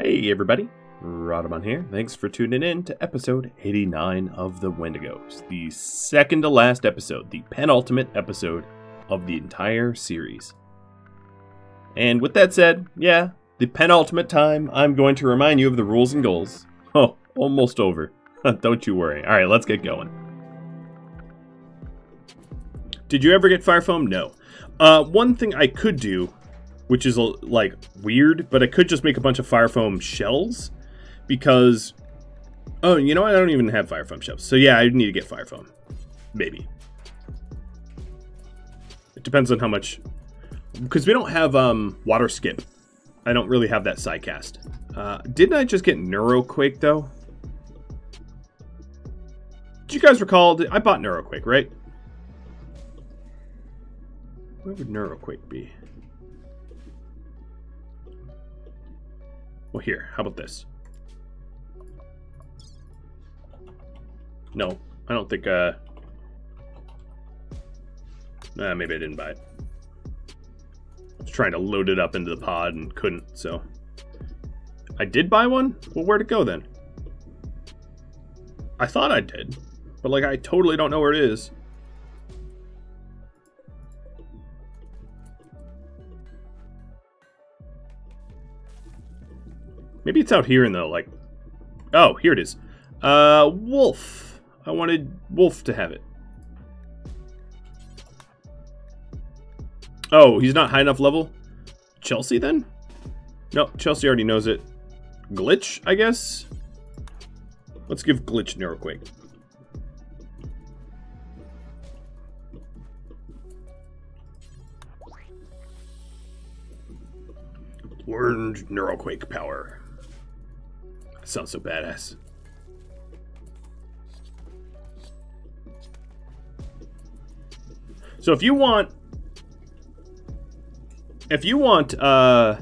Hey everybody, Rhadamant here. Thanks for tuning in to episode 89 of the Wendigos, the second to last episode, the penultimate episode of the entire series. And with that said, yeah, the penultimate time, I'm going to remind you of the rules and goals. Oh, almost over. Don't you worry. Alright, let's get going. Did you ever get fire foam? No. One thing I could do, which is like weird, but I could just make a bunch of fire foam shells because, oh, you know what? I don't even have fire foam shells. So yeah, I need to get fire foam. Maybe. It depends on how much, because we don't have water skip. I don't really have that side cast. Didn't I just get Neuroquake though? Did you guys recall? I bought Neuroquake, right? Where would Neuroquake be? Well, here. How about this? No, I don't think, maybe I didn't buy it. I was trying to load it up into the pod and couldn't, so. I did buy one? Well, where'd it go then? I thought I did, but like I totally don't know where it is. Maybe it's out here in the, like... Oh, here it is. Wolf. I wanted Wolf to have it. Oh, he's not high enough level? Chelsea, then? No, Chelsea already knows it. Glitch, I guess? Let's give Glitch Neuroquake. Learned Neuroquake power. Sounds so badass. So if you want a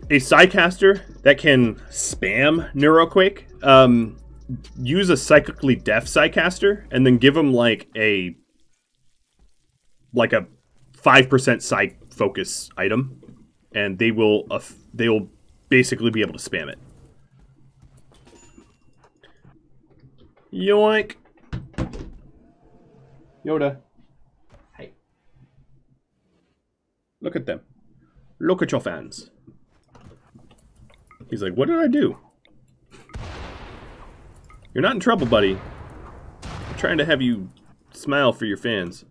Psycaster that can spam Neuroquake, use a psychically deaf Psycaster and then give them like a 5% psych focus item, and they will basically be able to spam it. Yoink. Yoda. Hey. Look at them. Look at your fans. He's like, what did I do? You're not in trouble, buddy. I'm trying to have you smile for your fans.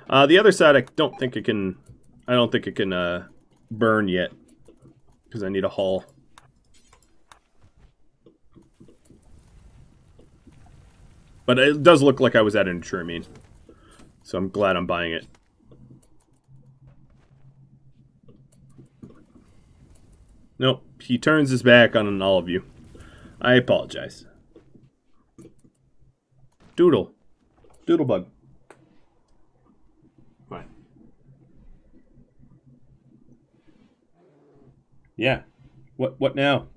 The other side, I don't think it can burn yet, because I need a haul. But it does look like I was at an Intruramine, so I'm glad I'm buying it. Nope, he turns his back on all of you. I apologize. Doodle. Doodlebug. Fine. Yeah. What now?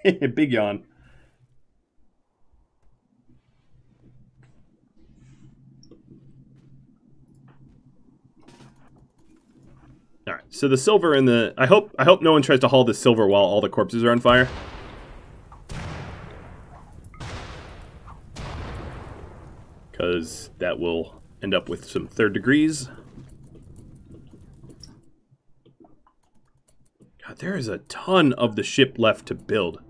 Big yawn. Alright, so the silver in the... I hope no one tries to haul the silver while all the corpses are on fire. Because that will end up with some third degrees. God, there is a ton of the ship left to build.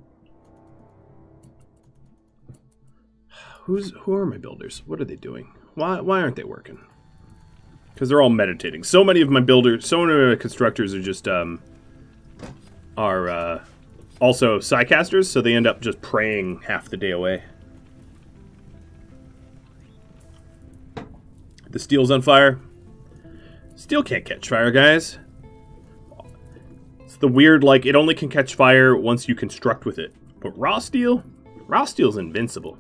Who are my builders? What are they doing? Why aren't they working? Because they're all meditating. So many of my builders, so many of my constructors are just, also Psycasters, so they end up just praying half the day away. The steel's on fire. Steel can't catch fire, guys. It's the weird, like, it only can catch fire once you construct with it. But raw steel's invincible.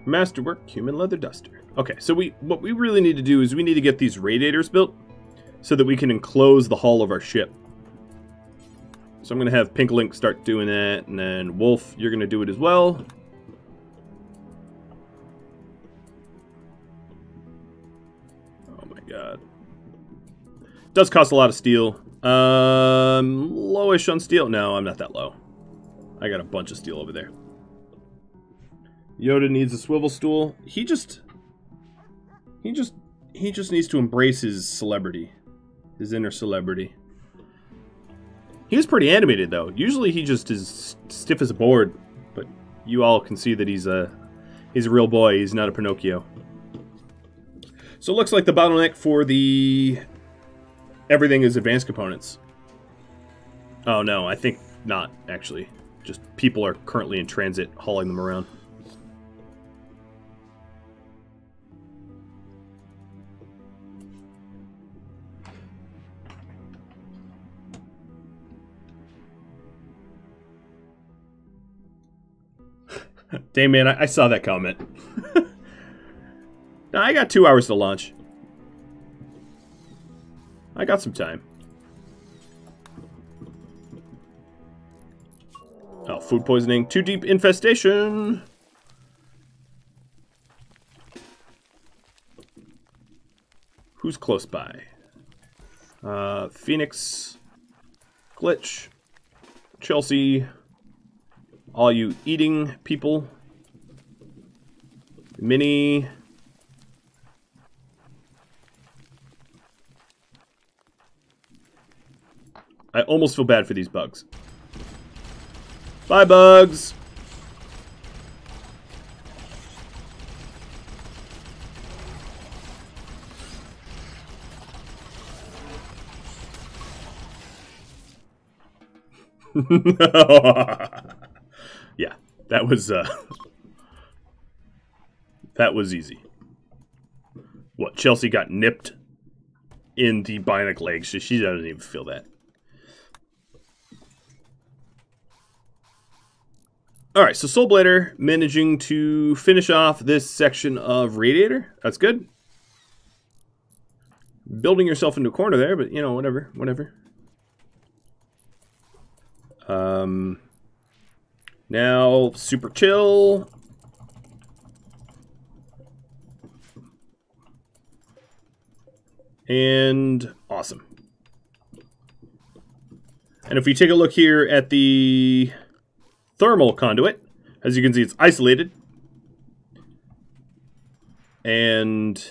Masterwork human leather duster. Okay, so what we really need to do is we need to get these radiators built so that we can enclose the hull of our ship. So I'm going to have Pink Link start doing that, and then Wolf, you're going to do it as well. Oh my god. Does cost a lot of steel. Lowish on steel. No, I'm not that low. I got a bunch of steel over there. Yoda needs a swivel stool. He just needs to embrace his celebrity. His inner celebrity. He's pretty animated though. Usually he just is stiff as a board, but you all can see that he's a real boy. He's not a Pinocchio. So it looks like the bottleneck for the everything is advanced components. Oh no, I think not actually. Just people are currently in transit hauling them around. Damn, man, I saw that comment. Now, I got 2 hours to launch. I got some time. Oh, food poisoning. Too deep infestation. Who's close by? Phoenix. Glitch. Chelsea. All you eating people. Minnie. I almost feel bad for these bugs. Bye, bugs! Yeah, that was easy. What, Chelsea got nipped in the bionic leg? She doesn't even feel that. Alright, so Soulblader managing to finish off this section of Radiator. That's good. Building yourself into a corner there, but, you know, whatever. Now, super chill. And awesome. And if we take a look here at the thermal conduit, as you can see, it's isolated. And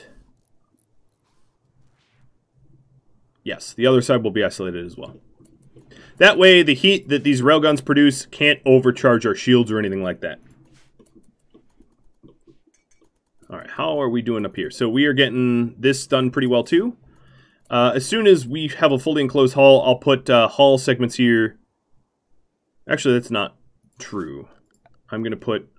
yes, the other side will be isolated as well. That way, the heat that these railguns produce can't overcharge our shields or anything like that. Alright, how are we doing up here? So we are getting this done pretty well too. As soon as we have a fully enclosed hull, I'll put hull segments here. Actually, that's not true. I'm going to put...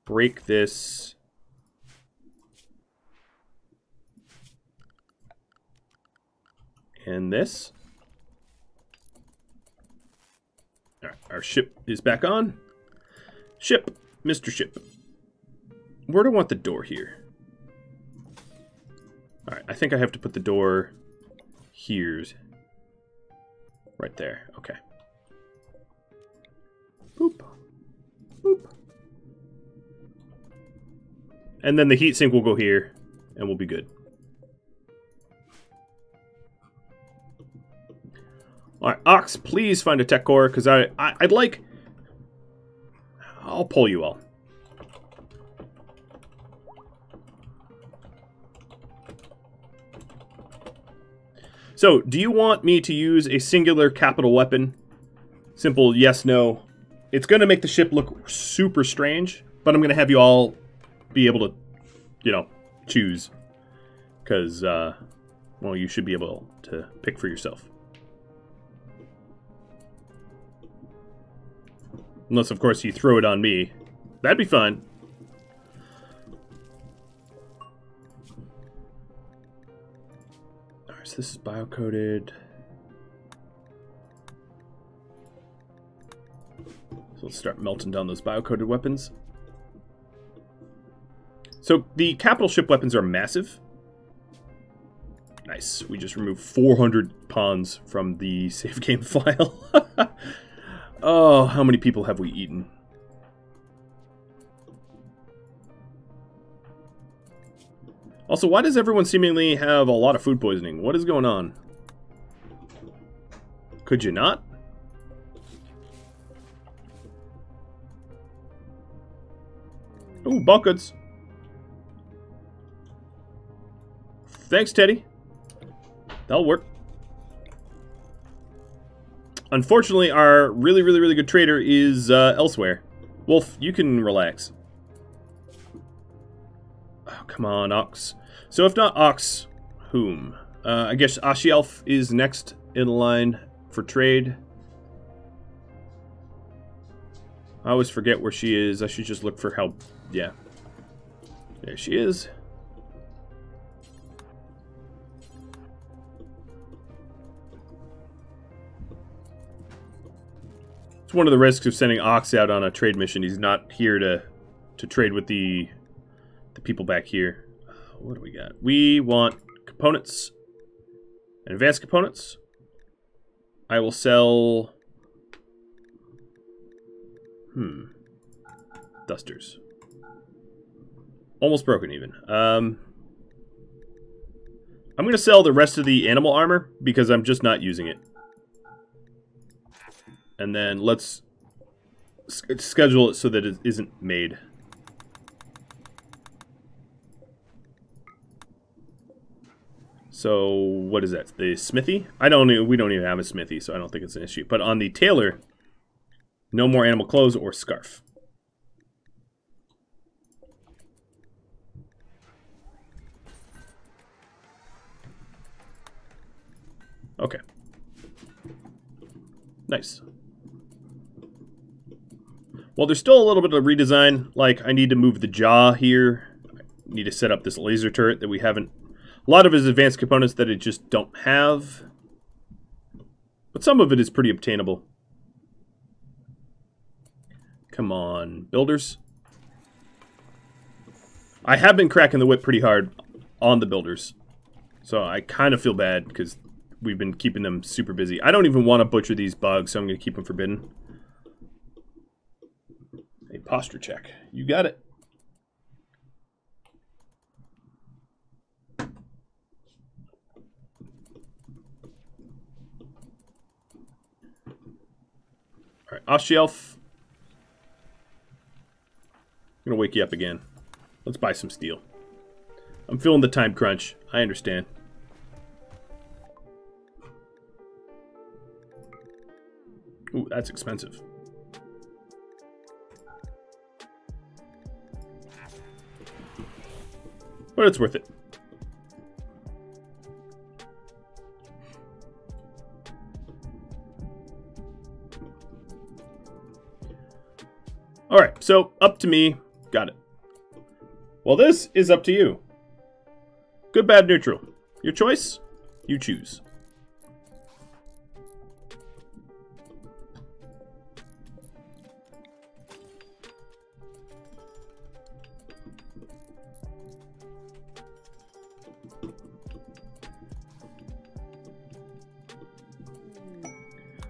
break this... and this. Alright, our ship is back on. Ship, Mr. Ship. Where do I want the door here? Alright, I think I have to put the door here. Right there, okay. Boop. Boop. And then the heatsink will go here, and we'll be good. Alright, Ox, please find a tech core, because I'd like... I'll pull you all. So, do you want me to use a singular capital weapon? Simple yes, no. It's going to make the ship look super strange, but I'm going to have you all be able to, you know, choose. Because, well, you should be able to pick for yourself. Unless, of course, you throw it on me. That'd be fine. Alright, so this is bio-coded. So let's start melting down those bio-coated weapons. So the capital ship weapons are massive. Nice. We just removed 400 pawns from the save game file. Oh, how many people have we eaten? Also, why does everyone seemingly have a lot of food poisoning? What is going on? Could you not? Ooh, bulk goods. Thanks, Teddy. That'll work. Unfortunately, our really good trader is elsewhere. Wolf, you can relax. Oh, come on, Ox. So if not Ox, whom? I guess Ashielf is next in line for trade. I always forget where she is. I should just look for help. Yeah. There she is. It's one of the risks of sending Ox out on a trade mission. He's not here to trade with the people back here. What do we got? We want components and advanced components. I will sell... Dusters. Almost broken even. I'm going to sell the rest of the animal armor because I'm just not using it. And then let's schedule it so that it isn't made. So what is that? The smithy? We don't even have a smithy, so I don't think it's an issue. But on the tailor, no more animal clothes or scarf. Okay. Nice. Well, there's still a little bit of redesign. Like, I need to move the jaw here. I need to set up this laser turret that we haven't... A lot of his advanced components that I just don't have. But some of it is pretty obtainable. Come on, builders. I have been cracking the whip pretty hard on the builders. So I kind of feel bad because we've been keeping them super busy. I don't even want to butcher these bugs, so I'm going to keep them forbidden. A posture check. You got it. All right, Ashielf. I'm going to wake you up again. Let's buy some steel. I'm feeling the time crunch. I understand. Ooh, that's expensive. But it's worth it. Alright, so up to me. Got it. Well, this is up to you. Good, bad, neutral. Your choice, you choose.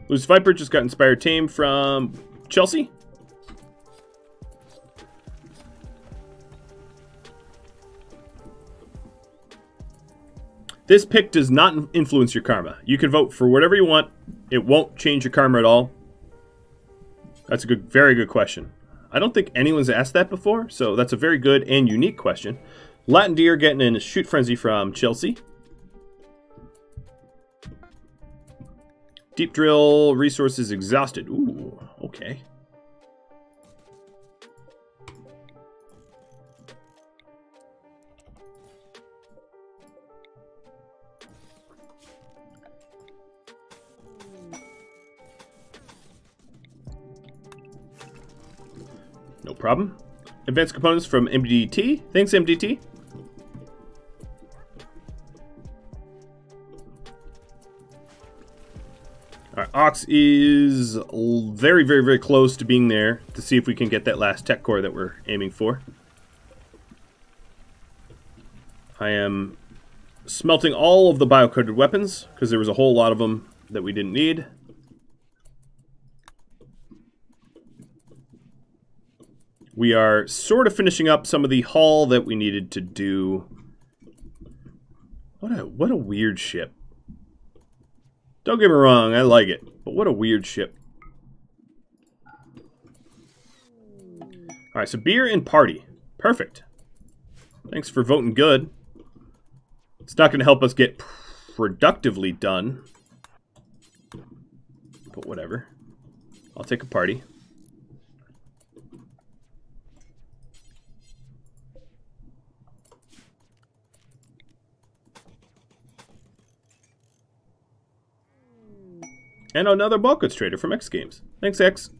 Loose Viper just got inspired tame from Chelsea. This pick does not influence your karma. You can vote for whatever you want. It won't change your karma at all. That's a good, very good question. I don't think anyone's asked that before, so that's a very good and unique question. Latin Deer getting in a shoot frenzy from Chelsea. Deep drill resources exhausted. Ooh, okay. No problem. Advanced components from MDT. Thanks, MDT. Alright, Ox is very, very, very close to being there to see if we can get that last tech core that we're aiming for. I am smelting all of the bio-coated weapons because there was a whole lot of them that we didn't need. We are sort of finishing up some of the hull that we needed to do. What a weird ship. Don't get me wrong, I like it, but what a weird ship. Alright, so beer and party. Perfect. Thanks for voting good. It's not going to help us get productively done. But whatever. I'll take a party. And another bulk goods trader from X Games. Thanks, X.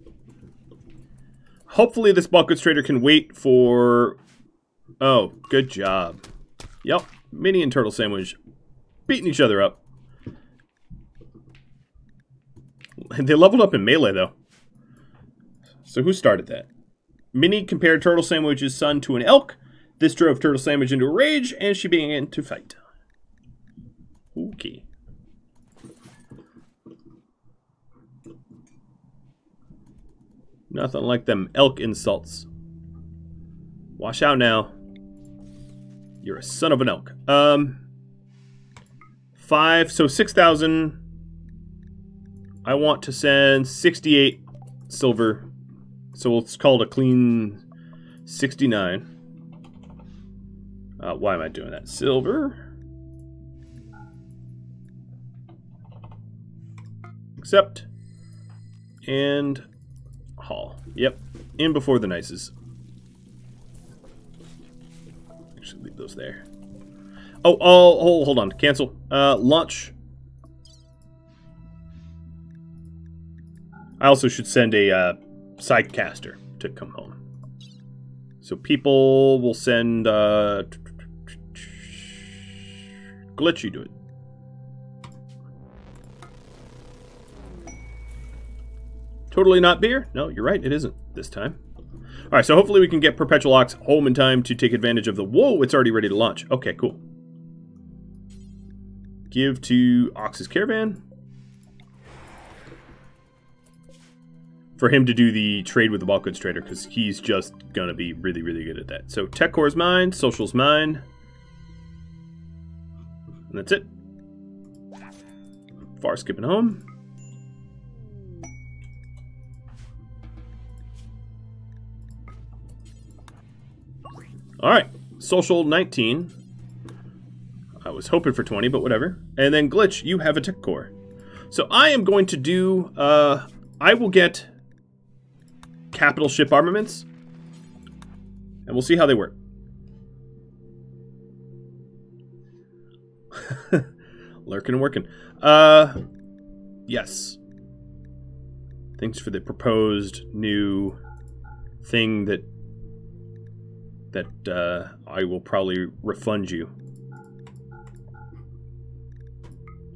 Hopefully this bulk goods trader can wait for... Oh, good job. Yep, Mini and Turtle Sandwich beating each other up. They leveled up in melee, though. So who started that? Mini compared Turtle Sandwich's son to an elk. This drove Turtle Sandwich into a rage, and she began to fight. Okay. Nothing like them elk insults. Wash out now. You're a son of an elk. 5, so 6,000. I want to send 68 silver. So it's called a clean 69. Why am I doing that? Silver. Accept. And... haul. Yep. In before the nices. Actually, leave those there. Oh, hold on. Cancel. Lunch. I also should send a sidecaster to come home. So people will send... Glitch, you do it. Totally not beer? No, you're right, it isn't this time. Alright, so hopefully we can get Perpetual Ox home in time to take advantage of the... Whoa, it's already ready to launch. Okay, cool. Give to Ox's Caravan. For him to do the trade with the bulk goods trader, because he's just going to be really, really good at that. So Tech Core's mine, Social's mine. And that's it. Far skipping home. Alright, Social 19. I was hoping for 20, but whatever. And then Glitch, you have a tech core. So I am going to do, I will get capital ship armaments. And we'll see how they work. Lurking and working. Yes. Thanks for the proposed new thing that I will probably refund you.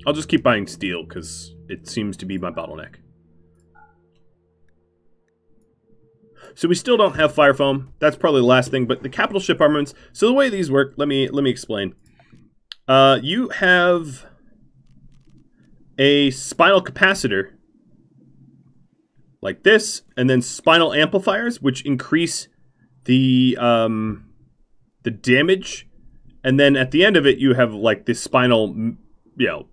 I'll just keep buying steel, because it seems to be my bottleneck. So we still don't have fire foam. That's probably the last thing, but the capital ship armaments... So the way these work, let me explain. You have a spinal capacitor, like this, and then spinal amplifiers, which increase the damage, and then at the end of it you have like this spinal, you know,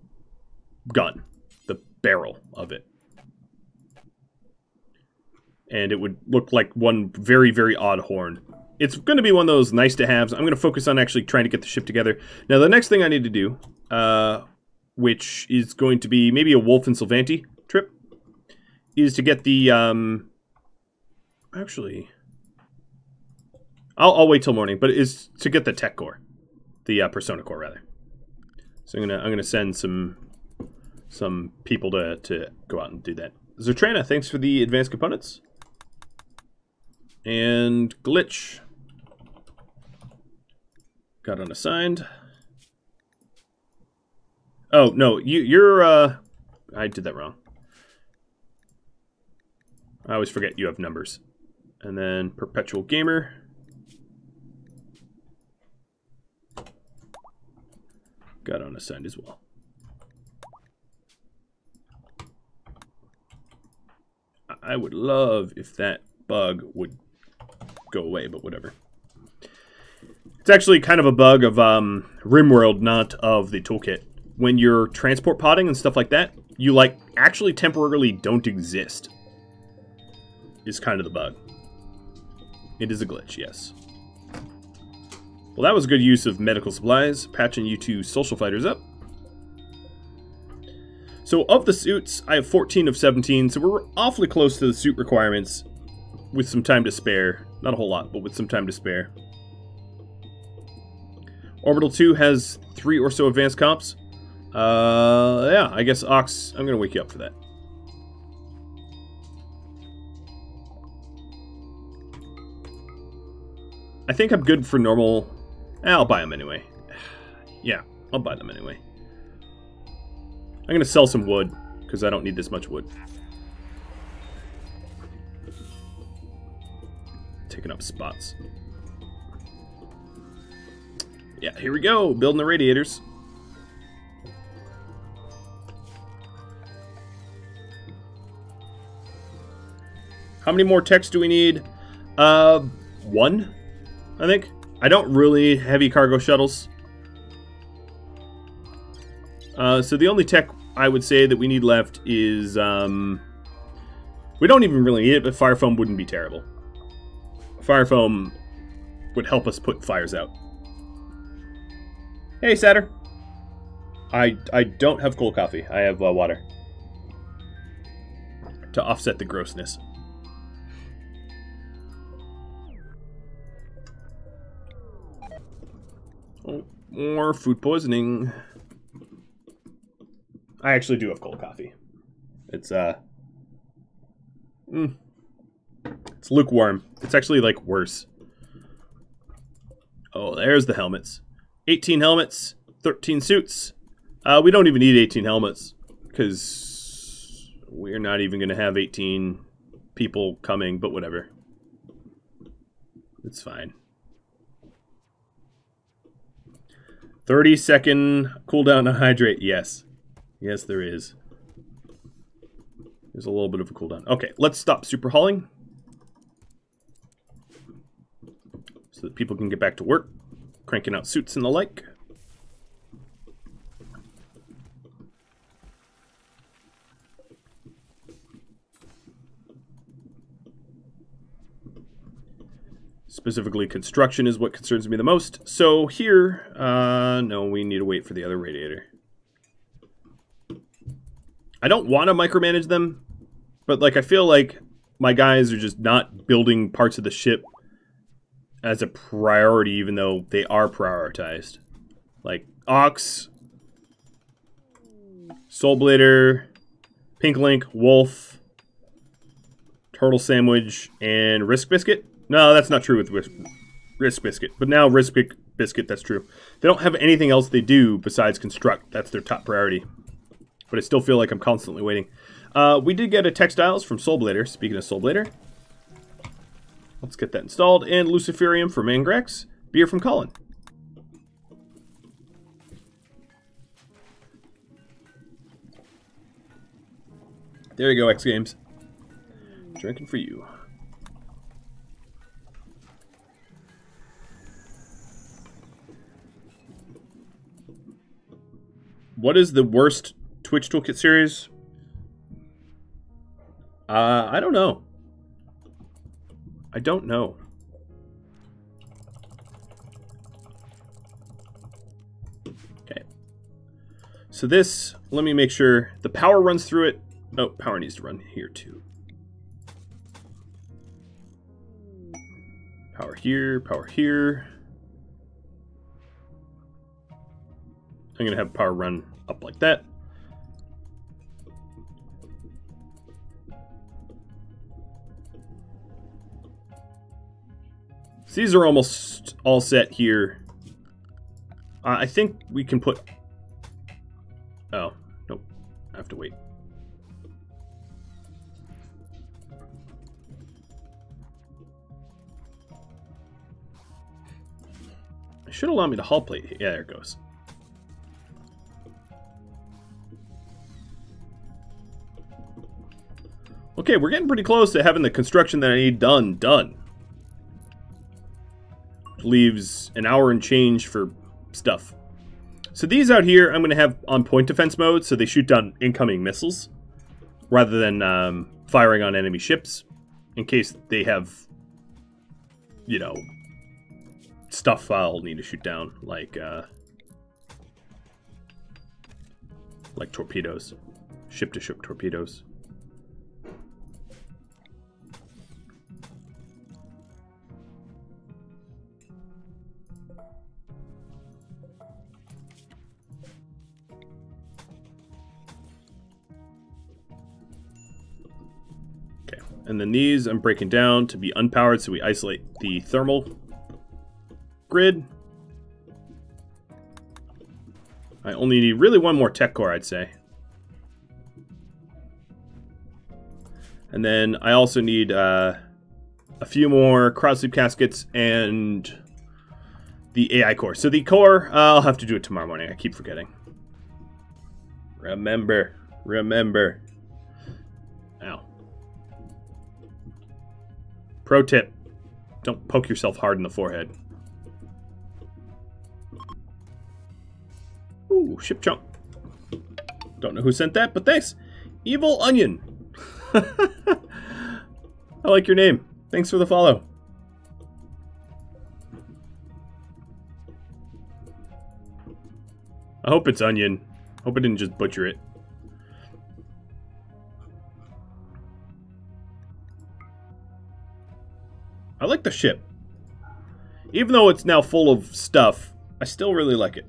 gun, the barrel of it, and it would look like one very, very odd horn. It's going to be one of those nice to haves. I'm going to focus on actually trying to get the ship together. Now the next thing I need to do, which is going to be maybe a Wolf and Sylvanti trip, is to get the actually I'll wait till morning, but it is to get the tech core, the persona core rather. So I'm gonna send some people to go out and do that. Zertrana, thanks for the advanced components. And Glitch got unassigned. Oh no, you're I did that wrong. I always forget you have numbers. And then Perpetual Gamer. Got unassigned as well. I would love if that bug would go away, but whatever. It's actually kind of a bug of RimWorld, not of the toolkit. When you're transport podding and stuff like that, you like actually temporarily don't exist. Is kind of the bug. It is a glitch, yes. Well, that was a good use of medical supplies, patching you two social fighters up. So of the suits, I have 14 of 17, so we're awfully close to the suit requirements with some time to spare. Not a whole lot, but with some time to spare. Orbital 2 has 3 or so advanced comps. Yeah, I guess Ox, I'm going to wake you up for that. I think I'm good for normal. I'll buy them anyway. Yeah, I'll buy them anyway. I'm going to sell some wood, because I don't need this much wood. Taking up spots. Yeah, here we go. Building the radiators. How many more techs do we need? 1, I think. I don't really heavy cargo shuttles. So the only tech I would say that we need left is, we don't even really need it, but fire foam wouldn't be terrible. Fire foam would help us put fires out. Hey, Satter. I don't have cold coffee. I have water. To offset the grossness. Oh, more food poisoning. I actually do have cold coffee. It's it's lukewarm. It's actually like worse. Oh, there's the helmets. 18 helmets, 13 suits. We don't even need 18 helmets because we're not even going to have 18 people coming, but whatever. It's fine. 30-second cooldown to hydrate. Yes. Yes, there is. There's a little bit of a cooldown. Okay, let's stop super hauling. So that people can get back to work. Cranking out suits and the like. Specifically, construction is what concerns me the most. So here, no, we need to wait for the other radiator. I don't want to micromanage them, but like I feel like my guys are just not building parts of the ship as a priority, even though they are prioritized. Like Ox, Soulblader, Pink Link, Wolf, Turtle Sandwich, and Risk Biscuit. No, that's not true with Risk Biscuit, but now Risk Biscuit, that's true. They don't have anything else they do besides construct. That's their top priority. But I still feel like I'm constantly waiting. We did get a textiles from Soulblader. Speaking of Soulblader, let's get that installed. And Luciferium for Mangrax. Beer from Colin. There you go, X Games. Drinking for you. What is the worst Twitch Toolkit series? I don't know. I don't know. Okay. So this, let me make sure the power runs through it. Oh, power needs to run here too. Power here, power here. I'm gonna have power run up like that. So these are almost all set here. I think we can put... Oh, nope. I have to wait. should allow me to hull plate. Yeah, there it goes. Okay, we're getting pretty close to having the construction that I need done. Leaves an hour and change for stuff. So these out here, I'm going to have on point defense mode, so they shoot down incoming missiles, rather than firing on enemy ships, in case they have, you know, stuff I'll need to shoot down, like torpedoes, ship-to-ship torpedoes. And then these I'm breaking down to be unpowered, so we isolate the thermal grid. I only need really one more tech core, I'd say. And then I also need a few more crowd sleep caskets and the AI core. So the core, I'll have to do it tomorrow morning. I keep forgetting. Remember. Ow. Pro tip, don't poke yourself hard in the forehead. Ooh, ship chunk. Don't know who sent that, but thanks. Evil Onion. I like your name. Thanks for the follow. I hope it's Onion. Hope I didn't just butcher it. I like the ship. Even though it's now full of stuff, I still really like it.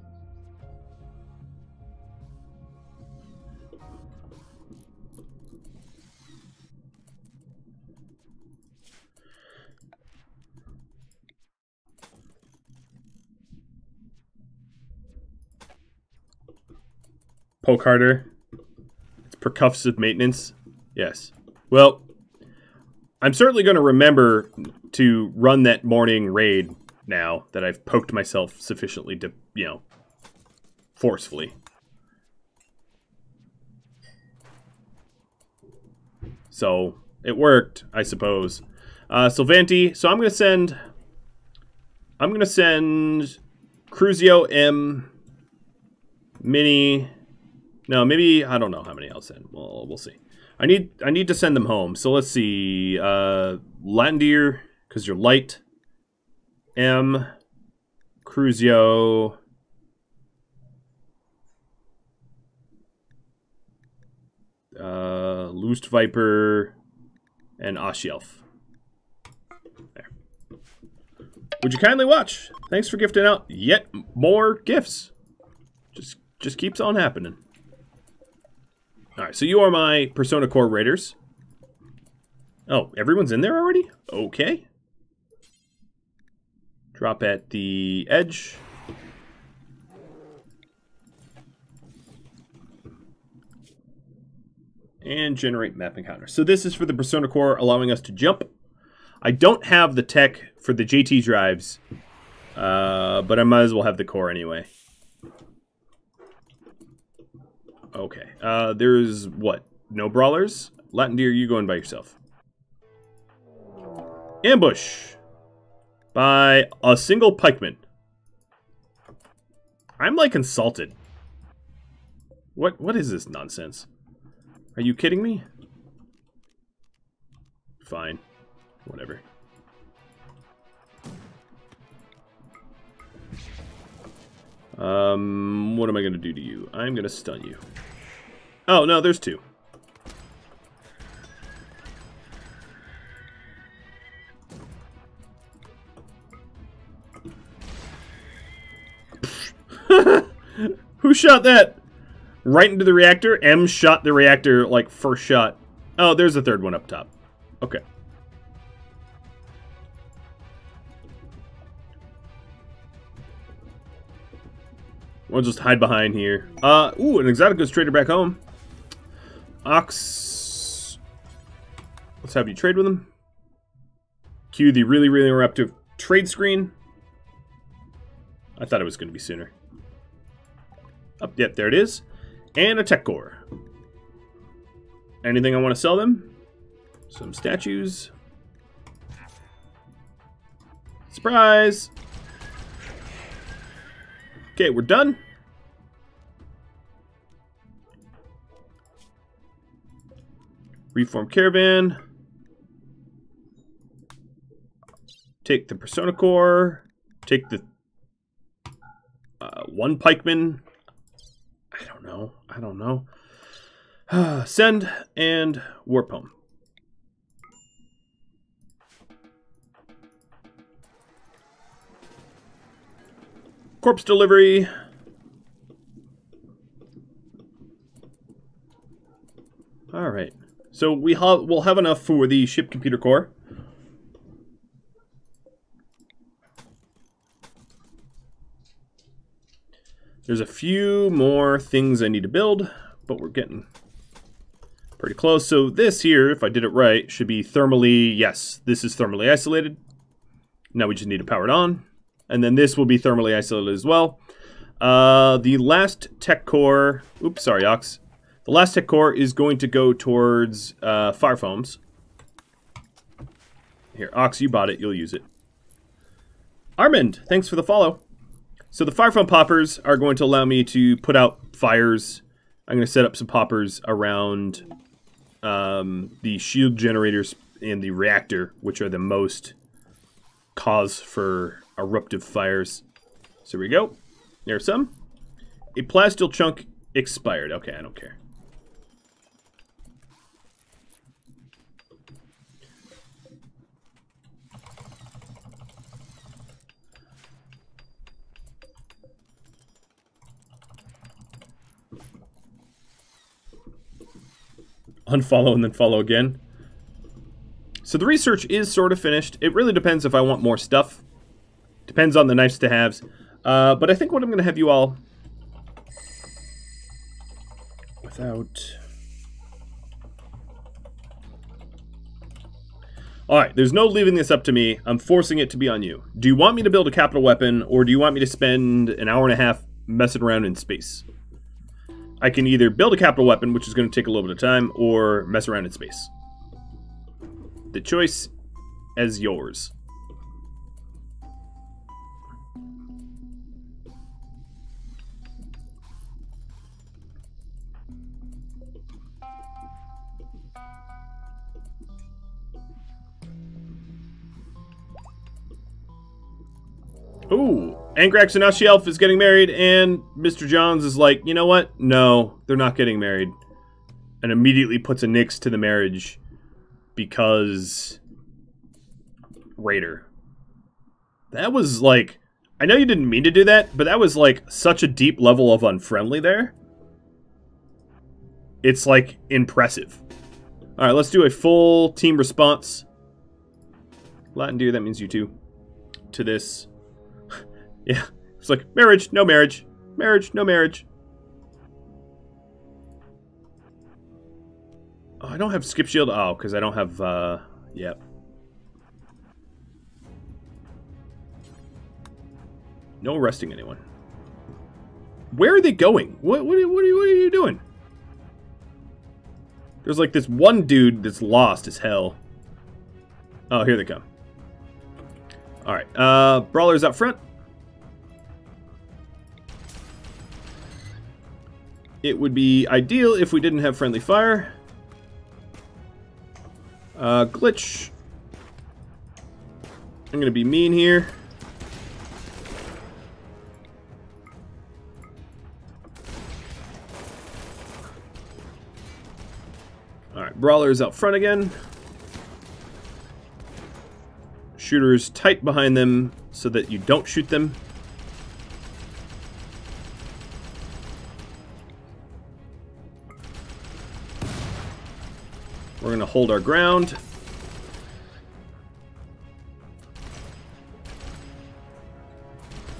Poke harder. It's percussive maintenance. Yes. Well, I'm certainly going to remember to run that morning raid now that I've poked myself sufficiently to, you know, forcefully. So, it worked, I suppose. Sylvanti, so I'm going to send Cruzio, M, Mini, no, maybe, I don't know how many I'll send. Well, we'll see. I need to send them home. So let's see. Landir, because you're light. M. Cruzio. Loost Viper. And Ashielf. There. Would you kindly watch? Thanks for gifting out yet more gifts. Just keeps on happening. Alright, so you are my Persona Core Raiders. Oh, everyone's in there already? Okay. Drop at the edge. And generate map encounter. So this is for the Persona Core, allowing us to jump. I don't have the tech for the JT drives, but I might as well have the core anyway. Okay, there's, what, no brawlers? Latin Deer, you going by yourself. Ambush by a single pikeman. I'm, like, insulted. What is this nonsense? Are you kidding me? Fine. Whatever. What am I gonna do to you? I'm gonna stun you. Oh, no, there's two. Who shot that? Right into the reactor? M shot the reactor, like, first shot. Oh, there's a third one up top. Okay. We'll just hide behind here. Ooh, an Exoticos trader back home. Ox. Let's have you trade with him. Cue the really, really interruptive trade screen. I thought it was going to be sooner. Oh, yep, there it is. And a tech core. Anything I want to sell them? Some statues. Surprise! Okay, we're done. Reform caravan. Take the persona core. Take the one pikeman. I don't know. Send and warp home. Corpse delivery. All right. So we'll have enough for the ship computer core. There's a few more things I need to build, but we're getting pretty close. So this here, if I did it right, should be thermally, yes, this is thermally isolated. Now we just need to power it on. And then this will be thermally isolated as well. The last tech core, oops, sorry, Ox. The last tech core is going to go towards fire foams. Here, Ox, you bought it, you'll use it. Armand, thanks for the follow. So the fire foam poppers are going to allow me to put out fires. I'm going to set up some poppers around the shield generators and the reactor, which are the most cause for eruptive fires. So here we go. There's some. A plasteel chunk expired. Okay, I don't care. Unfollow and then follow again. So the research is sort of finished. It really depends if I want more stuff. Depends on the nice to haves. But I think what I'm going to have you all without. Alright, there's no leaving this up to me. I'm forcing it to be on you. Do you want me to build a capital weapon, or do you want me to spend an hour and a half messing around in space? I can either build a capital weapon, which is going to take a little bit of time, or mess around in space. The choice is yours. Ooh, Angrax and Ashielf is getting married, and Mr. Johns is like, you know what? No, they're not getting married. And immediately puts a nix to the marriage because Raider. That was like, I know you didn't mean to do that, but that was like such a deep level of unfriendly there. It's like impressive. All right, let's do a full team response. Latin Deer, that means you two. To this. Yeah, it's like marriage, no marriage. Marriage, no marriage. Oh, I don't have skip shield. Oh, because I don't have, yep. No arresting anyone. Where are they going? What are you doing? There's like this one dude that's lost as hell. Oh, here they come. Alright, Brawler's up front. It would be ideal if we didn't have friendly fire. Glitch. I'm gonna be mean here. Alright, Brawler's out front again. Shooters tight behind them so that you don't shoot them. We're going to hold our ground.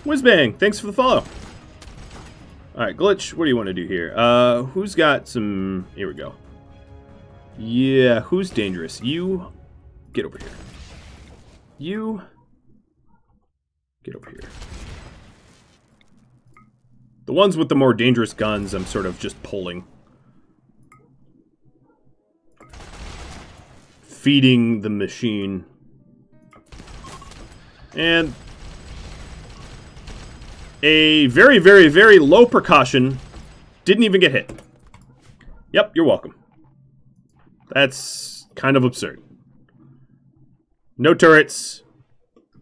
Whizbang, thanks for the follow. Alright, Glitch, what do you want to do here? Who's got some... Here we go. Yeah, who's dangerous? You, get over here. You, get over here. The ones with the more dangerous guns, I'm sort of just pulling. Feeding the machine. And a very, very, very low precaution didn't even get hit. Yep, you're welcome. That's kind of absurd. No turrets.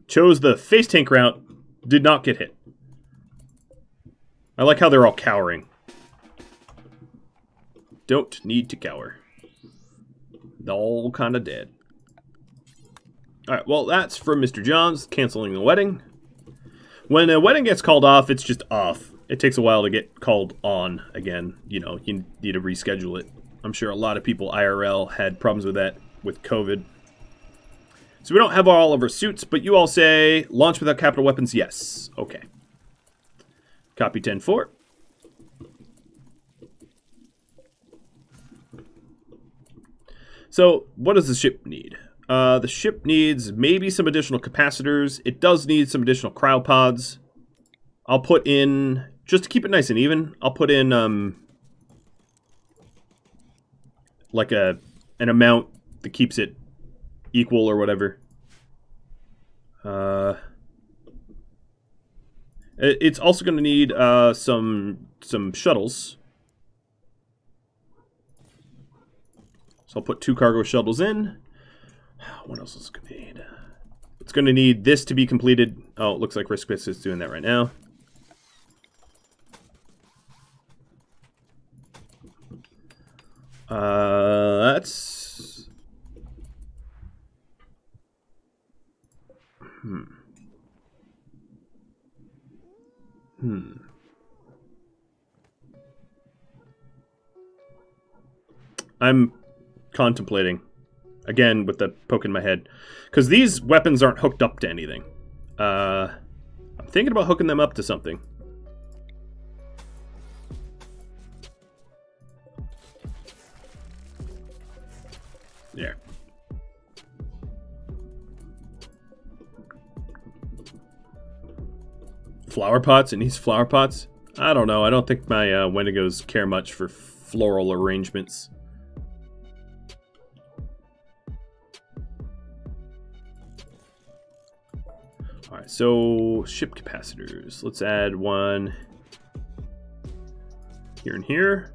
Chose the face tank route. Did not get hit. I like how they're all cowering. Don't need to cower. They're all kind of dead. Alright, well, that's from Mr. Johns, canceling the wedding. When a wedding gets called off, it's just off. It takes a while to get called on again. You know, you need to reschedule it. I'm sure a lot of people IRL had problems with that with COVID. So we don't have all of our suits, but you all say, launch without capital weapons, yes. Okay. Copy 10-4. So, what does the ship need? The ship needs maybe some additional capacitors. It does need some additional cryopods. I'll put in, just to keep it nice and even, I'll put in, like an amount that keeps it equal or whatever. It's also going to need some shuttles. So I'll put 2 cargo shuttles in. What else is it going to need? It's going to need this to be completed. Oh, it looks like Refits is doing that right now. That's... I'm contemplating. Again, with the poke in my head. Because these weapons aren't hooked up to anything. I'm thinking about hooking them up to something. There. Flower pots? It needs flower pots? I don't know. I don't think my Wendigos care much for floral arrangements. Alright, so ship capacitors. Let's add one here and here.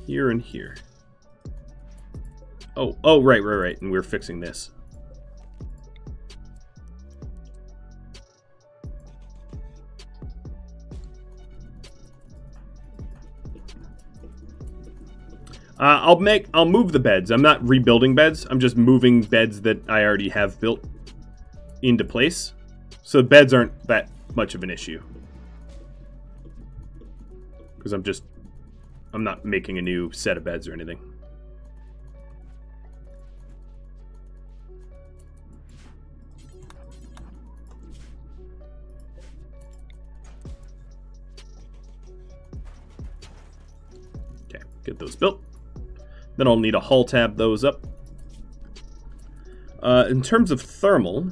Here and here. Oh, right. And we're fixing this. I'll move the beds. I'm not rebuilding beds. I'm just moving beds that I already have built into place. So the beds aren't that much of an issue. Because I'm not making a new set of beds or anything. Okay, get those built. Then I'll need a hull tab those up. In terms of thermal,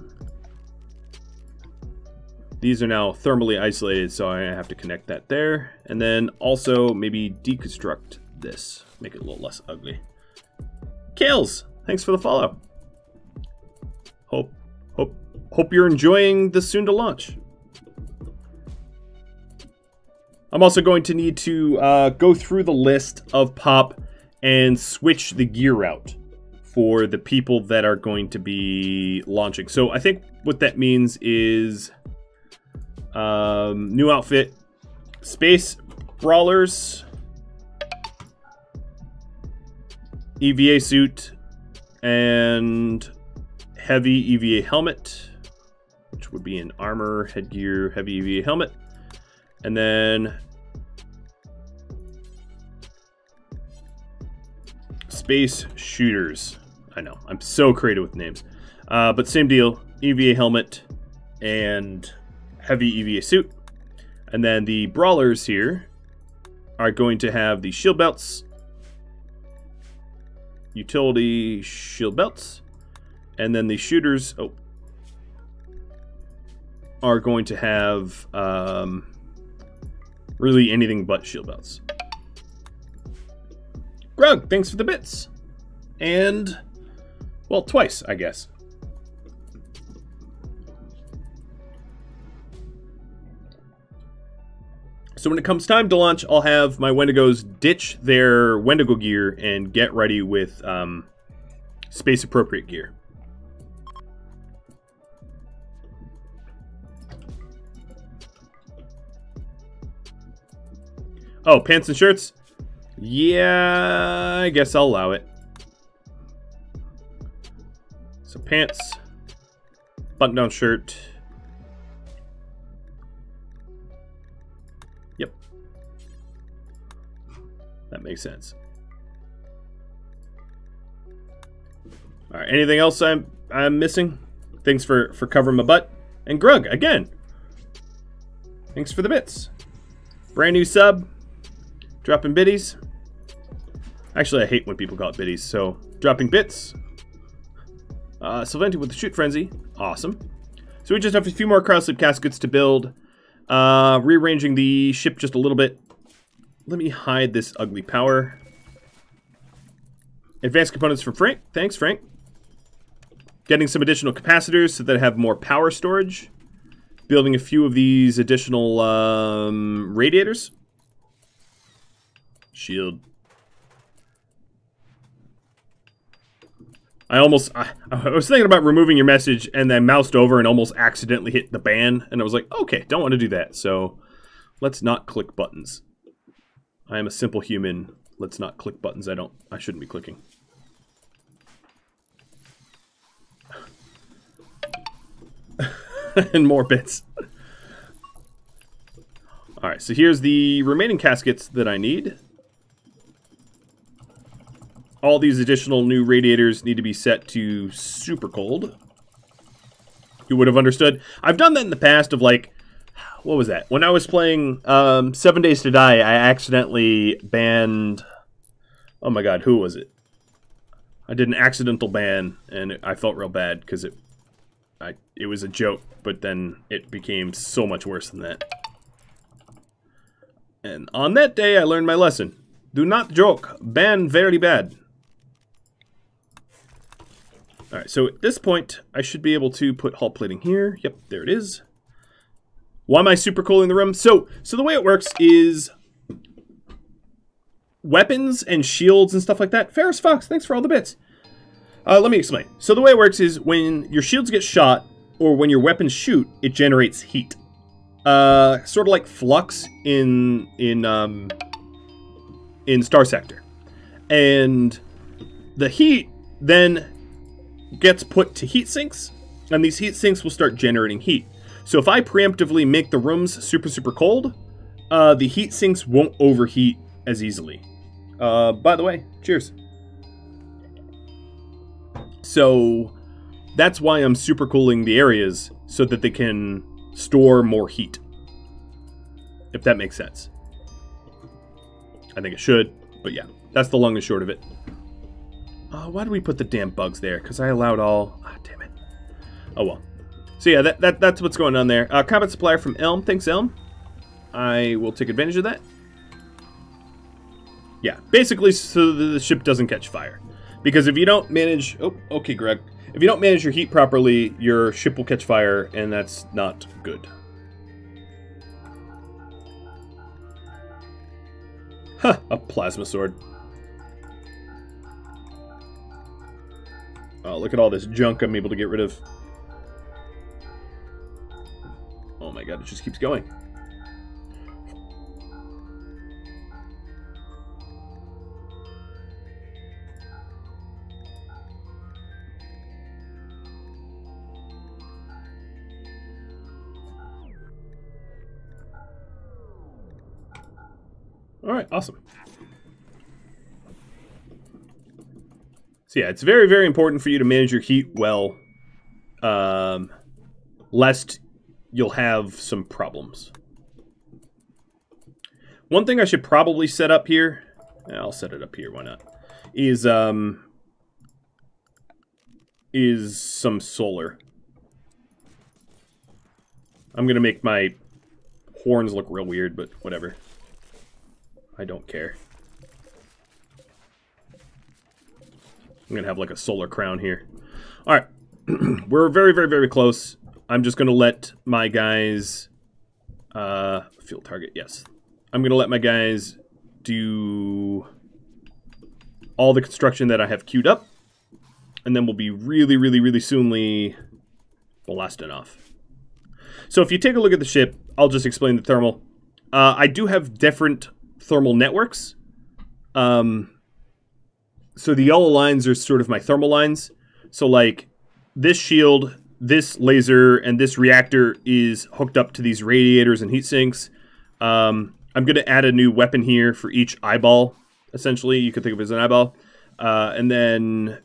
these are now thermally isolated, so I have to connect that there. And then also maybe deconstruct this, make it a little less ugly. Kales, thanks for the follow. Hope you're enjoying the soon to launch. I'm also going to need to go through the list of pop and switch the gear out for the people that are going to be launching. So I think what that means is new outfit, space brawlers, EVA suit, and heavy EVA helmet, which would be an armor, headgear, heavy EVA helmet, and then space shooters. I know, I'm so creative with names. But same deal, EVA helmet and heavy EVA suit. And then the brawlers here are going to have the shield belts, utility shield belts, and then the shooters are going to have Really anything but shield belts. Grug, thanks for the bits. And, well, twice, I guess. So when it comes time to launch, I'll have my Wendigos ditch their Wendigo gear and get ready with space-appropriate gear. Oh, pants and shirts? Yeah, I guess I'll allow it. So pants, button-down shirt. Yep. That makes sense. All right, anything else I'm missing? Thanks for covering my butt. And Grug, again. Thanks for the bits. Brand new sub. Dropping biddies. Actually, I hate when people call it biddies, so dropping bits. Sylvanti with the shoot frenzy. Awesome. So we just have a few more crowd sleep caskets to build. Rearranging the ship just a little bit. Let me hide this ugly power. Advanced components from Frank. Thanks, Frank. Getting some additional capacitors so that I have more power storage. Building a few of these additional radiators. Shield. I was thinking about removing your message and then moused over and almost accidentally hit the ban. And I was like, okay, don't want to do that. So let's not click buttons. I am a simple human. Let's not click buttons I shouldn't be clicking. And more bits. Alright, so here's the remaining caskets that I need. All these additional new radiators need to be set to super cold. You would have understood. I've done that in the past of like, what was that? When I was playing 7 Days to Die, I accidentally banned, oh my god, who was it? I did an accidental ban, and I felt real bad because it was a joke, but then it became so much worse than that. And on that day, I learned my lesson. Do not joke. Ban very bad. Alright, so at this point, I should be able to put hull plating here. Yep, there it is. Why am I super cooling the room? So the way it works is weapons and shields and stuff like that. Ferris Fox, thanks for all the bits. Let me explain. So the way it works is when your shields get shot or when your weapons shoot, it generates heat. Sort of like flux in Star Sector. And the heat then gets put to heat sinks, and these heat sinks will start generating heat. So if I preemptively make the rooms super, super cold, the heat sinks won't overheat as easily. By the way, cheers. So that's why I'm super cooling the areas, so that they can store more heat. If that makes sense. I think it should, but yeah, that's the long and short of it. Why do we put the damn bugs there? Because I allowed all... Ah, damn it. Oh, well. So yeah, that's what's going on there. Combat supplier from Elm. Thanks, Elm. I will take advantage of that. Yeah, basically so the ship doesn't catch fire. Because if you don't manage... Oh, okay, Greg. If you don't manage your heat properly, your ship will catch fire, and that's not good. Huh, a plasma sword. Oh, look at all this junk I'm able to get rid of. Oh my god, it just keeps going. Alright, awesome. So yeah, it's very, very important for you to manage your heat well, lest you'll have some problems. One thing I should probably set up here, I'll set it up here, why not, is some solar. I'm gonna make my horns look real weird, but whatever. I don't care. I'm gonna have like a solar crown here. All right, we're very, very, very close. I'm just gonna let my guys field target. Yes, I'm gonna let my guys do all the construction that I have queued up, and then we'll be really, really, really soonly blasting off. So if you take a look at the ship, I'll just explain the thermal. I do have different thermal networks. So the yellow lines are sort of my thermal lines. So like this shield, this laser, and this reactor is hooked up to these radiators and heat sinks. I'm going to add a new weapon here for each eyeball, essentially. You could think of it as an eyeball. And then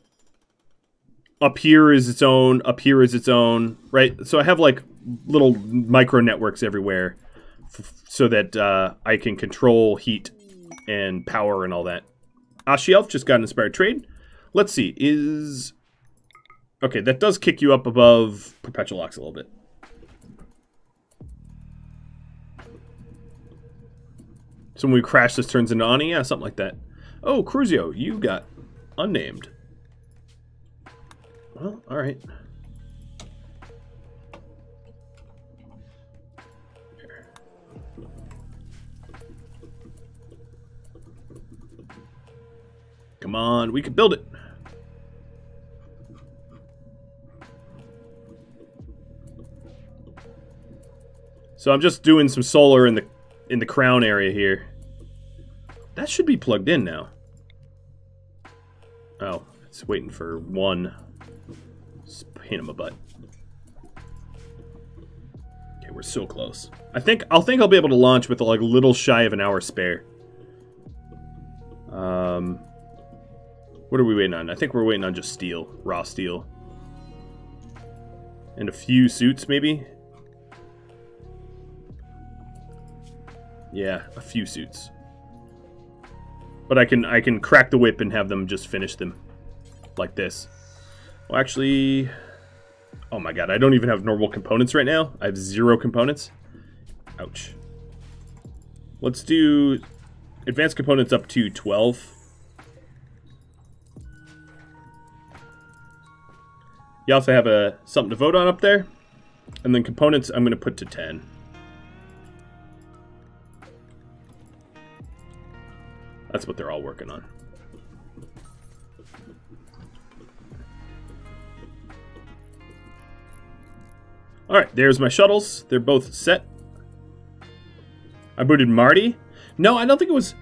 up here is its own, up here is its own, right? So I have like little micro networks everywhere so that I can control heat and power and all that. Ashielf just got an inspired trade. Let's see, is... Okay, that does kick you up above Perpetual Ox a little bit. So when we crash, this turns into Ani? Yeah, something like that. Oh, Cruzio, you got unnamed. Well, alright. Come on, we can build it. So I'm just doing some solar in the crown area here. That should be plugged in now. Oh, it's waiting for one. Just pain in my butt. Okay, we're so close. I think I'll be able to launch with like a little shy of an hour spare. What are we waiting on? I think we're waiting on just steel, raw steel. And a few suits, maybe? Yeah, a few suits. But I can crack the whip and have them just finish them. Like this. Well, actually... Oh my god, I don't even have normal components right now. I have 0 components. Ouch. Let's do advanced components up to 12. You also have something to vote on up there. And then components I'm going to put to 10. That's what they're all working on. Alright, there's my shuttles. They're both set. I booted Marty. No, I don't think it was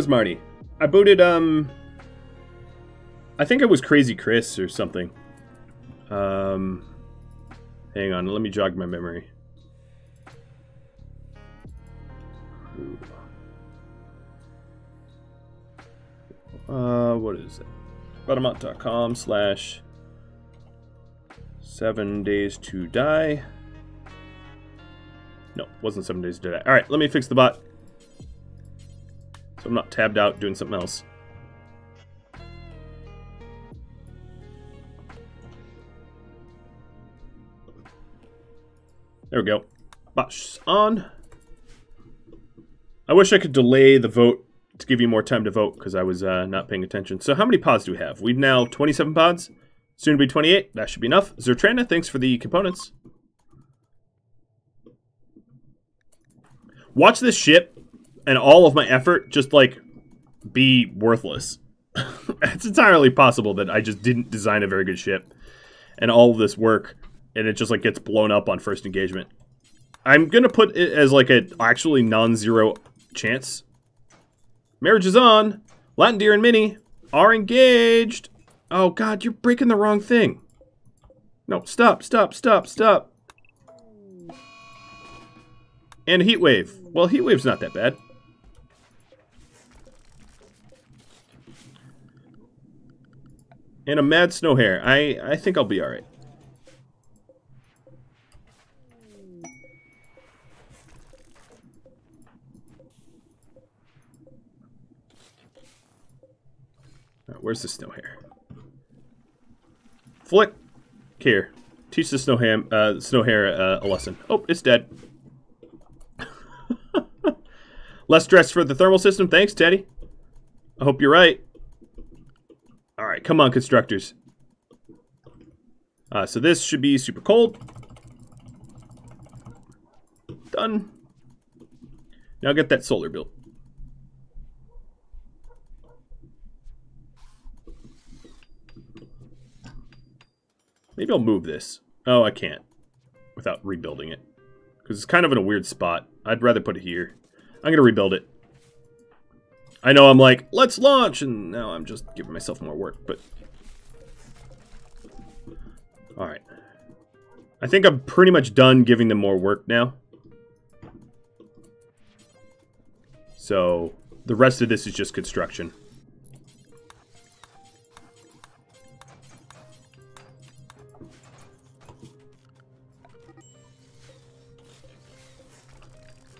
Marty. I booted I think it was Crazy Chris or something. Hang on, let me jog my memory. What is it? Rhadamant.com/7 days to die. No, it wasn't 7 days to die. Alright, let me fix the bot. So I'm not tabbed out doing something else. There we go. Bot's on. I wish I could delay the vote to give you more time to vote because I was not paying attention. So how many pods do we have? We've now 27 pods. Soon to be 28. That should be enough. Zertrana, thanks for the components. Watch this ship and all of my effort just, like, be worthless. It's entirely possible that I just didn't design a very good ship and all of this work and it just, like, gets blown up on first engagement. I'm going to put it as, like, a actually non-zero chance. Marriage is on. Latin Deer and Minnie are engaged. Oh, God, you're breaking the wrong thing. No, stop, stop, stop, stop. And a heat wave. Well, heat wave's not that bad. And a mad snow hare. I think I'll be alright. Where's the snow hare? Flick. Here. Teach the snow hare a lesson. Oh, it's dead. Less stress for the thermal system. Thanks, Teddy. I hope you're right. All right, come on, constructors. So this should be super cold. Done. Now get that solar built. Maybe I'll move this. Oh, I can't without rebuilding it. Because it's kind of in a weird spot. I'd rather put it here. I'm going to rebuild it. I know I'm like, let's launch, and now I'm just giving myself more work, but... Alright. I think I'm pretty much done giving them more work now. So, the rest of this is just construction.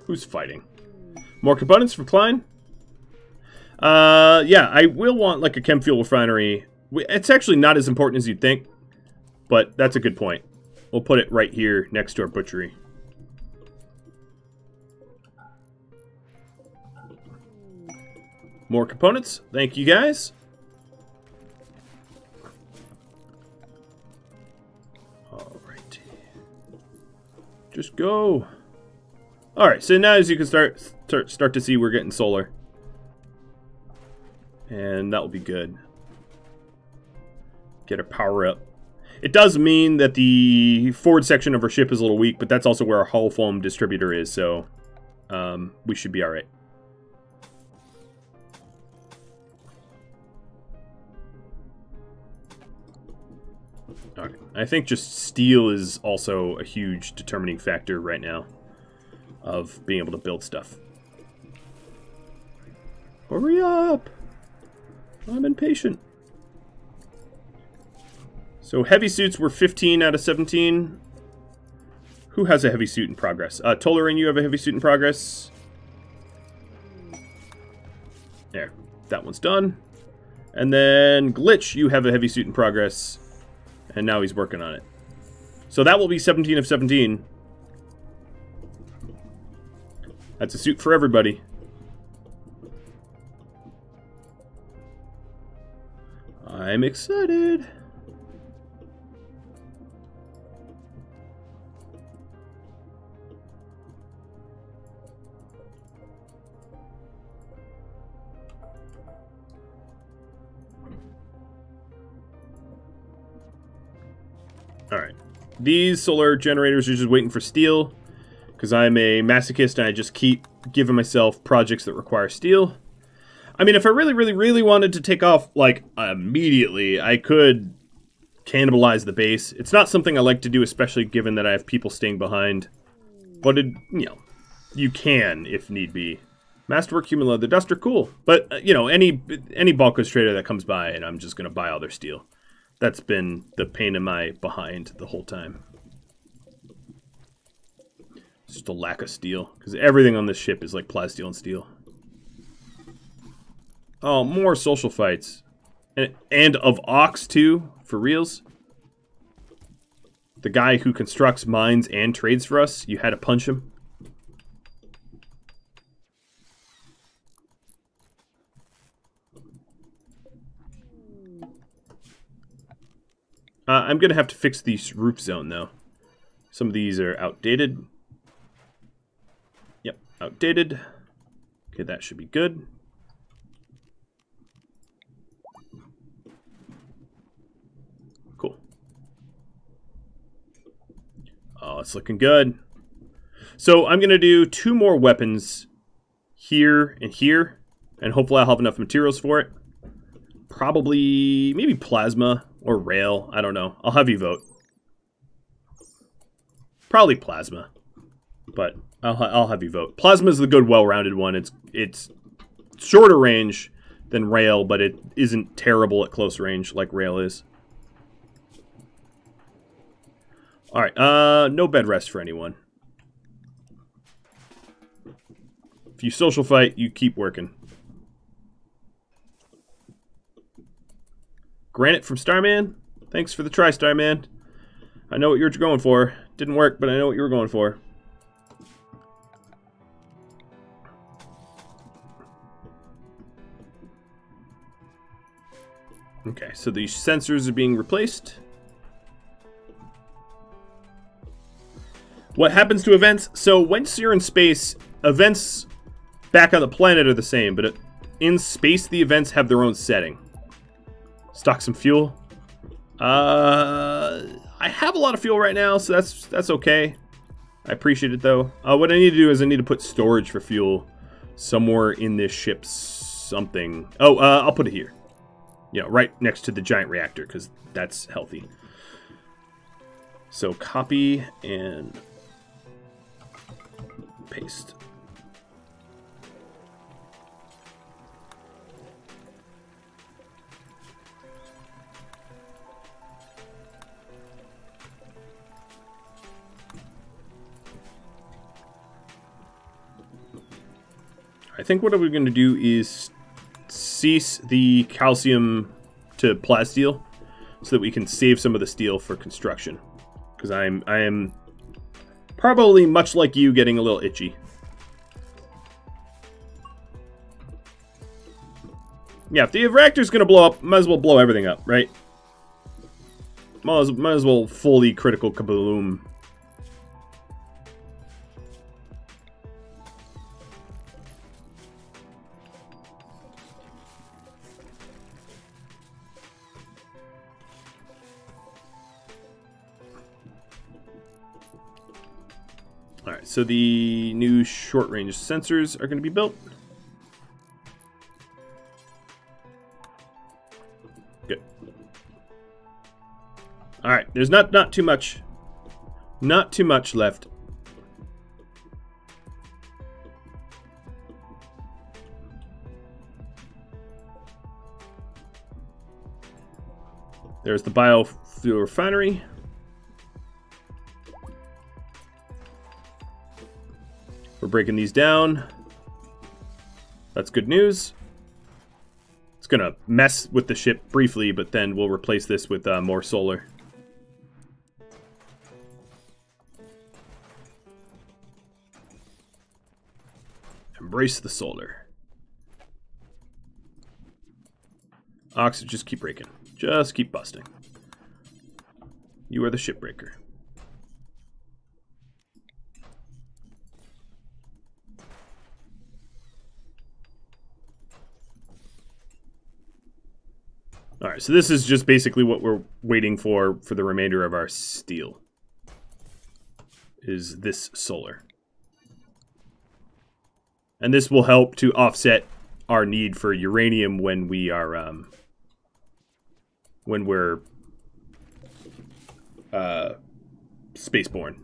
Who's fighting? More components for Klein? Yeah, I will want like a chem fuel refinery. It's actually not as important as you'd think, but that's a good point. We'll put it right here next to our butchery. More components. Thank you, guys. Alrighty. Just go. Alright, so now as you can start to see, we're getting solar. And that will be good. Get our power up. It does mean that the forward section of our ship is a little weak, but that's also where our hull foam distributor is, so we should be alright. Okay. I think just steel is also a huge determining factor right now of being able to build stuff. Hurry up! I'm impatient. So heavy suits were 15 out of 17. Who has a heavy suit in progress? Tolarin, you have a heavy suit in progress. There. That one's done. And then Glitch, you have a heavy suit in progress. And now he's working on it. So that will be 17 of 17. That's a suit for everybody. I'm excited. Alright. These solar generators are just waiting for steel. Because I'm a masochist and I just keep giving myself projects that require steel. I mean, if I really wanted to take off, like, immediately, I could cannibalize the base. It's not something I like to do, especially given that I have people staying behind. But, you know, you can, if need be. Masterwork, Human Leather Dust are cool. But, you know, any Balkos trader that comes by and I'm just going to buy all their steel. That's been the pain in my behind the whole time. It's just a lack of steel. Because everything on this ship is like plasteel and steel. Oh, more social fights. And of Ox, too, for reals. The guy who constructs mines and trades for us, you had to punch him. I'm going to have to fix the roof zone, though. Some of these are outdated. Yep, outdated. Okay, that should be good. Cool. Oh, it's looking good. So I'm going to do 2 more weapons here and here. And hopefully I'll have enough materials for it. Probably, maybe plasma or rail. I don't know. I'll have you vote. Probably plasma. But I'll have you vote. Plasma is the good, well-rounded one. It's shorter range than rail, but it isn't terrible at close range like rail is. Alright, no bed rest for anyone. If you social fight, you keep working. Granite from Starman. Thanks for the try, Starman. I know what you're going for. Didn't work, but I know what you were going for. Okay, so the sensors are being replaced. What happens to events? So once you're in space, events back on the planet are the same, but in space the events have their own setting. Stock some fuel. I have a lot of fuel right now, so that's okay. I appreciate it though. What I need to do is I need to put storage for fuel somewhere in this ship something. Oh, I'll put it here. You know, right next to the giant reactor, because that's healthy. So copy and paste. I think what we're going to do is cease the calcium to plasteel so that we can save some of the steel for construction. Because I am probably, much like you, getting a little itchy. Yeah, if the reactor's going to blow up, might as well blow everything up, right? Might as well fully critical kaboom. Alright, so the new short-range sensors are going to be built. Good. Alright, there's not too much. Not too much left. There's the biofuel refinery. We're breaking these down. That's good news. It's gonna mess with the ship briefly, but then we'll replace this with more solar. Embrace the solar. Ox, just keep breaking. Just keep busting. You are the shipbreaker. Alright, so this is just basically what we're waiting for the remainder of our steel. Is this solar. And this will help to offset our need for uranium when we are, when we're spaceborne.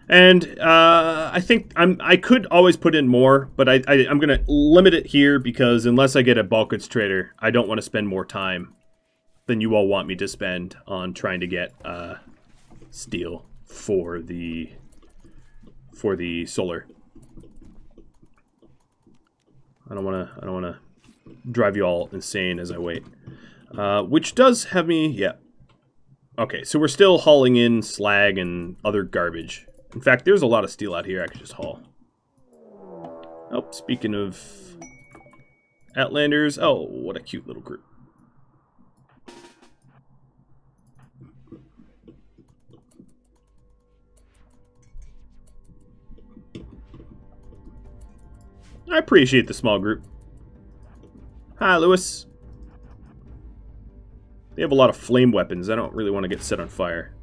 And I think I could always put in more, but I'm going to limit it here because unless I get a bulk goods trader, I don't want to spend more time than you all want me to spend on trying to get steel for the solar. I don't want to drive you all insane as I wait. Which does have me, yeah. Okay, so we're still hauling in slag and other garbage. In fact, there's a lot of steel out here I could just haul. Oh, speaking of Outlanders, oh, what a cute little group. I appreciate the small group. Hi, Lewis. They have a lot of flame weapons. I don't really want to get set on fire.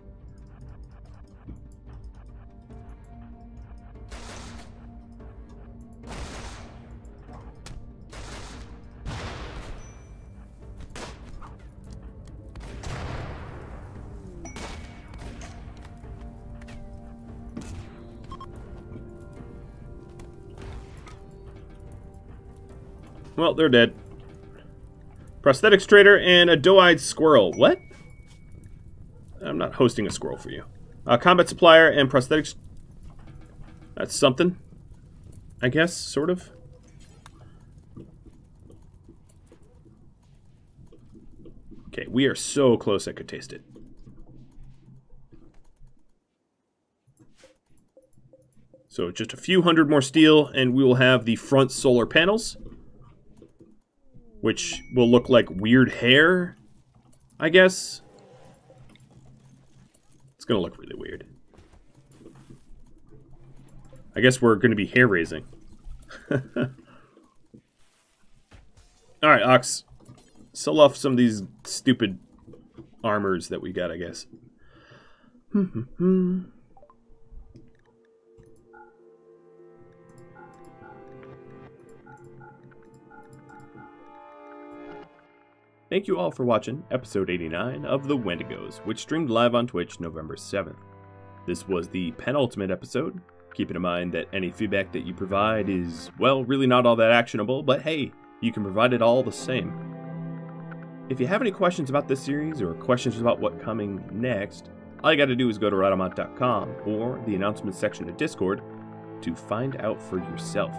Well, they're dead. Prosthetics trader and a doe-eyed squirrel. What? I'm not hosting a squirrel for you. Combat supplier and prosthetics. That's something. I guess, sort of. Okay, we are so close I could taste it. So just a few hundred more steel and we will have the front solar panels. which will look like weird hair, I guess. It's gonna look really weird. I guess we're gonna be hair raising. Alright, Ox. Sell off some of these stupid armors that we got, I guess. Thank you all for watching episode 89 of The Wendigos, which streamed live on Twitch November 7th. This was the penultimate episode, keeping in mind that any feedback that you provide is, well, really not all that actionable, but hey, you can provide it all the same. If you have any questions about this series or questions about what's coming next, all you gotta do is go to Rhadamant.com or the announcements section of Discord to find out for yourself.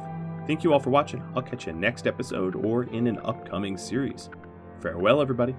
Thank you all for watching. I'll catch you next episode or in an upcoming series. Farewell, everybody.